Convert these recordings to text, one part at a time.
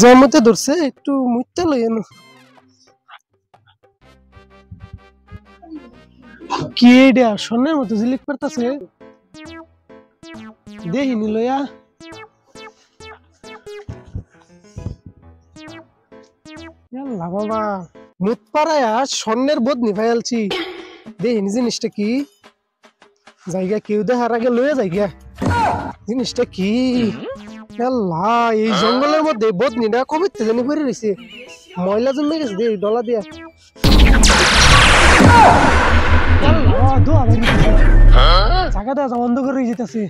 জমতে ধরছে একটু মুইতে লইয়েন কি এটা সোনার মতো ঝিলিক পারতাছে দেহিনি লইয়া আল্লাহ বাবা মুত পাড়ায়া স্বর্ণের বোধ নিভাইলছি দেহিনি জিনিসটা কি জায়গা কেউ দেখার আগে লইয়া জায়গা জিনিসটা কি আল্লাহ এই জঙ্গলের মধ্যে বোধ নিটা কবে জানি পড়ে রয়েছে ময়লা জমে গেছে দে ডলা দিয়া আল্লাহ দোয়া ভাই জায়গাটা বন্ধ করে যেতেছে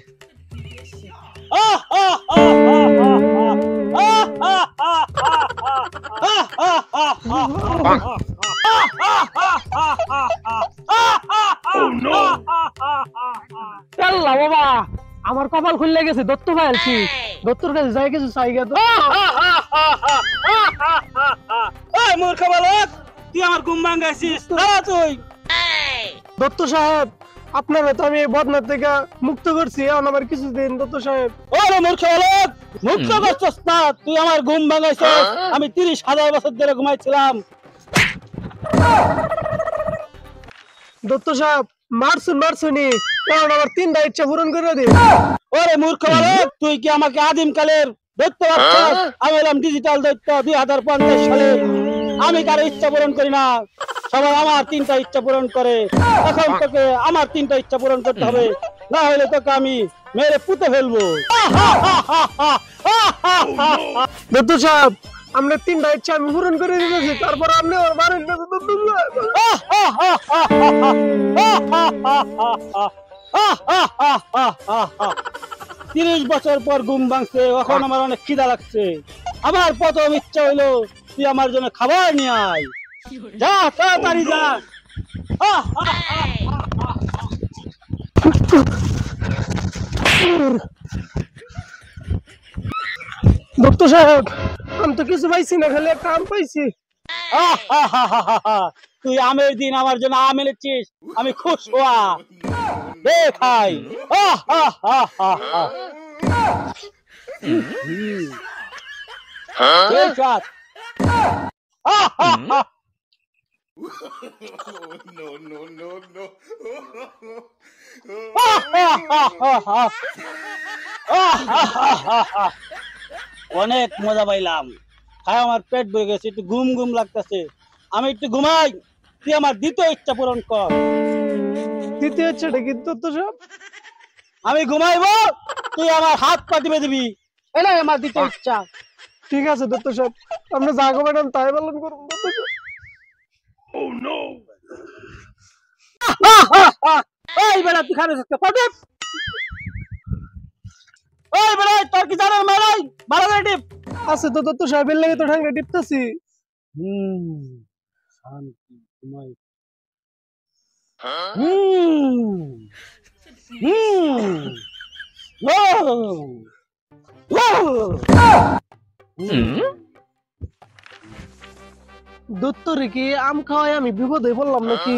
আল্লাহ বাবা আমার কপাল খুললে গেছে দত্ত ভাইলছি দত্তর কাছে যাই কিছু চাই গে তো ওই মূর্খ বালক তুই আমার ঘুম ভাঙাইছিস দাঁড়া তুই দত্ত সাহেব আপনার তো আমি বদনা থেকে মুক্ত করছি এখন আবার কিছুদিন দত্ত সাহেব ওরে মূর্খ বালক মুক্ত করছিস না তুই আমার ঘুম ভাঙাইছিস আমি 30,000 বছর ধরে ঘুমাইছিলাম দত্ত সাহেব মারছুনি এখন আবার 3টা ইচ্ছা পূরণ করে দিন ওরে মূর্খ বালক তুই কি আমাকে আদিম কালের দৈত্য ভাবছিস আমি হলাম ডিজিটাল দৈত্য 2050 সালে আমি কারো ইচ্ছা পূরণ করি না সবাই আমার 3টা ইচ্ছা পূরণ করে এখন তোকে আমার 3টা ইচ্ছা পূরণ করতে হবে না হলে তোকে আমি মেরে পুঁতে ফেলবো দত্ত সাহেব আমরা 3টা ইচ্ছা আমি পূরণ করে দিয়েছি তারপর আপনি ওর মারেন না দত্ত সাহেব 30 বছর পর ঘুম ভাঙছে এখন আমার অনেক খিদা লাগছে আমার প্রথম ইচ্ছা হইলো তুই আমার জন্য খাবার নিয়ে আয় যা তাড়াতাড়ি যা দত্ত সাহেব আমি তো কিছু পাইছি না খালি একটা আম পাইছি তুই আমের দিন আমার জন্য আম এনেছিস আমি খুশ হওয়া দেখাই অনেক মজা পাইলাম খাই আমার পেট ভরে গেছে একটু ঘুম ঘুম লাগতেছে আমি একটু ঘুমাই তুই আমার দ্বিতীয় ইচ্ছা পূরণ কর দ্বিতীয় ইচ্ছাটা কি দত্ত সাহেব আমি ঘুমাইবো তুই আমার হাত পা টিপে দিবি এটাই আমার দ্বিতীয় ইচ্ছা ঠিক আছে দত্ত সাহেব আপনি যা করবেন তাই পালন করুন দত্ত সাহেব ওই বেলা তুই খাবে পটে ওই বেলা তোর কি জানার মারাই ভালো করে টিপ আছে তো দত্ত সাহেবের লাগে তো ঠাঙ্গা টিপতেছি শান্তি ঘুমাই দত্ত রে কি আম খাওয়াই আমি বিপদে পড়লাম নাকি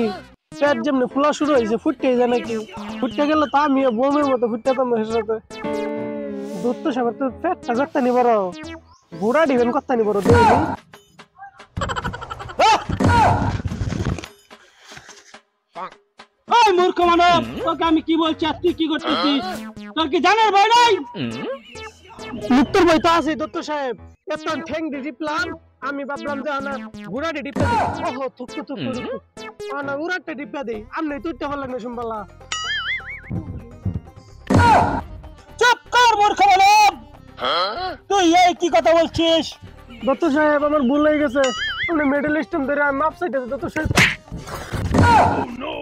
পেট যেমনি ফুলা শুরু হয়েছে ফুটতে যায় নাকি ফুটতে গেলে তা আমি বোমের মতো ফুটতাম না সাথে দত্ত সাহেব তো পেটটা যাত্তা নি বড় বুড়া ডিবেন কথা নি বড় দেখি ওই মূর্খ মানব তোকে আমি কি বলছি আর তুই কি করতেছিস তোর কি জানার ভয় নাই মুক্তর বই তো আছে দত্ত সাহেব এত ঠ্যাং দি ডিপলাম আমি ভাবলাম যে আনা বুড়া ডি ডিপা দে ওহো থুকু আনা উড়াটা ডিপা দে আমনে তুইতে পারলাম না শুনবালা চুপ কর মূর্খ মানব তুই এই কি কথা বলছিস দত্ত সাহেব আমার ভুল হয়ে গেছে আপনি মেডেল সিস্টেম ধরে মাপ চাইতেছে দত্ত সাহেব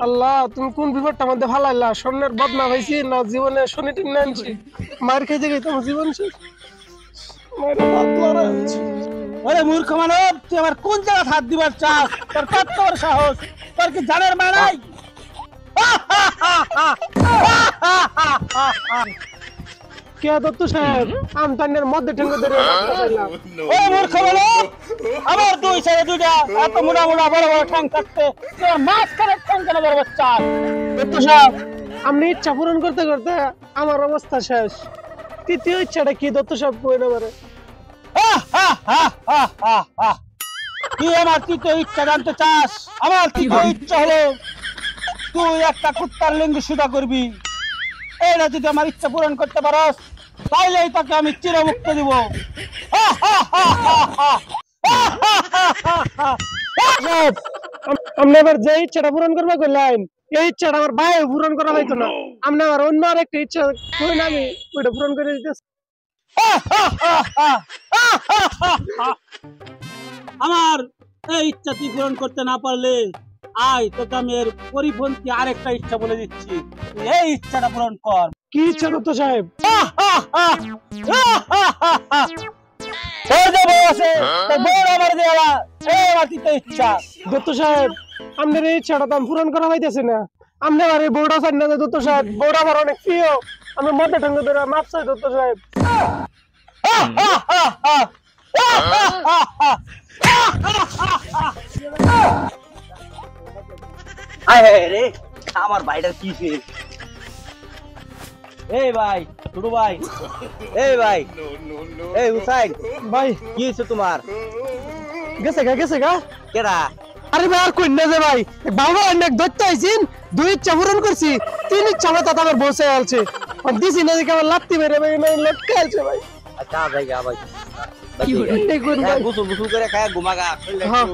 আল্লাহ তুমি কোন বিপদটা মধ্যে ফালাইলা স্বর্ণের বদনা হয়েছি না জীবনে শনিটি নানছি মার খাইতে গেছে আমার জীবন শেষ ওরে মূর্খ মানব তুই আমার কোন জায়গায় হাত দিবার চাস তোর কত বড় সাহস তোর কি জানার মানাই কে দত্ত সাহেব আমতানের মধ্যে ঠেঙ্গে ধরে ও মূর্খ মানব আমার দুই ছেলে দুইটা এত মোটা মোটা বড় বড় ঠ্যাং থাকতে তোর মাঝখানে ঠ্যাং কেন বড় বাচ্চা দত্ত সাহেব আপনি ইচ্ছা পূরণ করতে করতে আমার অবস্থা শেষ তৃতীয় ইচ্ছাটা কি দত্ত সাহেব কই না পারে তুই আমার তৃতীয় ইচ্ছা জানতে চাস? আমার তৃতীয় ইচ্ছা হলো তুই একটা কুত্তার লিঙ্গ সুদা করবি। এটা যদি আমার ইচ্ছা পূরণ করতে পারস তাইলেই তাকে আমি চিরমুক্ত দিব। আপনি আবার যে ইচ্ছাটা পূরণ করবে করলেন, এই ইচ্ছাটা আমার ভাই পূরণ করা হইতো না। আপনি আমার অন্য আর একটা ইচ্ছা করেন, আমি ওইটা পূরণ করে দিতেছি। আমার এই ইচ্ছা তুই পূরণ করতে না পারলে আয় তোকে আমি এর পরিপন্থী আরেকটা ইচ্ছা বলে দিচ্ছি, তুই এই ইচ্ছাটা পূরণ কর। কি ইচ্ছা দত্ত সাহেব? ইচ্ছা দত্ত সাহেব, আপনার এই ইচ্ছাটা তো আমি পূরণ করা হইতেছে না। আপনি আমার এই বউটা চান না দত্ত সাহেব, বউটা আমার অনেক প্রিয়। আমি মধ্যে ঠঙ্গে ধরে মাপ চাই দত্ত সাহেব। রে আমার ভাইটার কি এই ভাই, ছোট ভাই, এই ভাই, এই হুসাইন ভাই কি হয়েছে তোমার? গেছে গা কেডা? আরে ভাই আর কই না যে ভাই, বাবা অনেক দত্ত আইছেন, দুই ইচ্ছা পূরণ করছি, তিন ইচ্ছা মাথা আমার বসে আছে। আর দিছি না যে কেমন লাত্তি মেরে ভাই না লটকে আছে ভাই। আচ্ছা ভাই গা ভাই কি করে ভাই? গোসল করে খায় ঘুমাগা। হ্যাঁ।